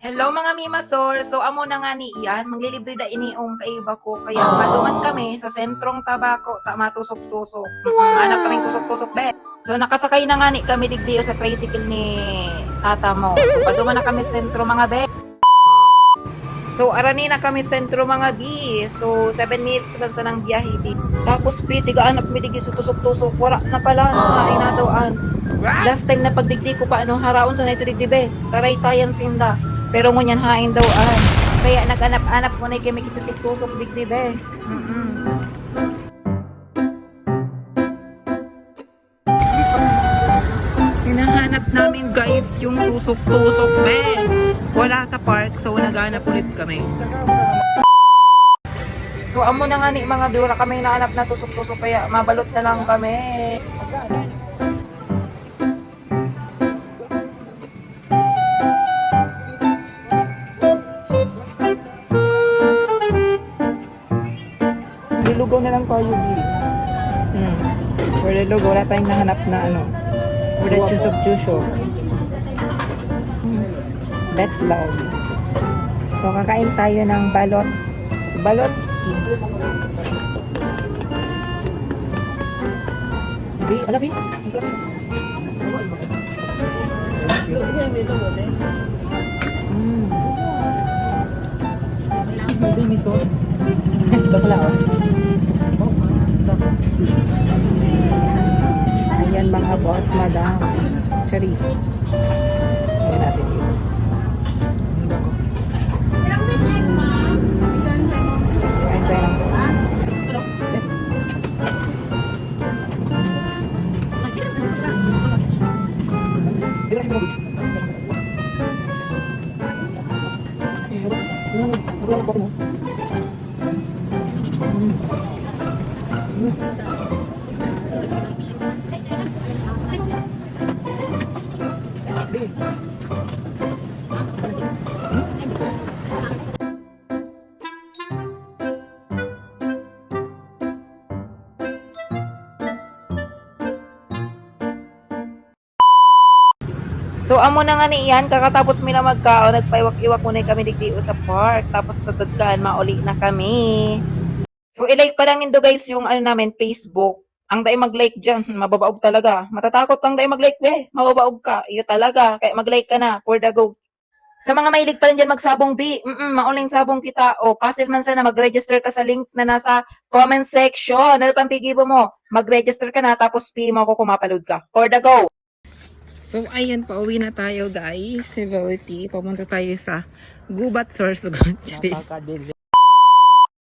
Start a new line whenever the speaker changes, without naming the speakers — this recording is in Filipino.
Hello mga mimasor. So amo na nga ni iyan, maglilibre da iniong kaiba ko kaya maduman kami sa sentrong tabako ta matusok-tusok. Hanap kaming tusok-tusok be. So nakasakay na nga ni kami digdiyo sa tricycle ni tata mo. So paduman na kami sa sentro mga be. So arani na kami sentro mga bi. So 7 minutes lang sa nang biyahe di. Tapos bi tigaan na mi digdi sa tusok-tusok. Wala na pala na inadawaan. Last time na pagdigdi ko pa ano haraon sa naito digdi be. Taray tayan sinda. Pero ngunyan hain daw kaya nag-anap-anap ko na kami kitusok-tusok digdi be. Hinahanap namin guys yung tusok-tusok be. Wala sa park so naghanap ulit kami. So amo na nga ni mga dura kami nahanap na tusok-tusok kaya mabalot na lang kami. Lilugaw na lang tayo dito. For the lugaw, wala tayong nahanap na ano. For the chusok-chusok. Betlaw. So, kakain tayo ng balotski. Alabi. May miso. Bakla oh. Ayan mga boss, madam. Charis. Ayan natin dito. Ayan tayo lang. So amo na nga ni iyan kakatapos mi na magkaon nagpaiwak-iwak muna kami digdi sa park tapos tutudkan mauli na kami. So i-like pa lang nindo guys yung ano namin Facebook. Ang dai mag-like diyan, mababaog talaga. Matatakot ang dai mag-like be, mababaog ka. Iyo talaga, kaya mag-like ka na for the go. Sa mga mahilig pa rin dyan magsabong B, mauling sabong kita. O, pasil man sana mag-register ka sa link na nasa comment section. Ano pang pigibo mo? Mag-register ka na tapos P mo ko kumapaload ka. For the go! So, ayan, pauwi na tayo guys. Civility. Pumunta tayo sa Gubat Sorsogon.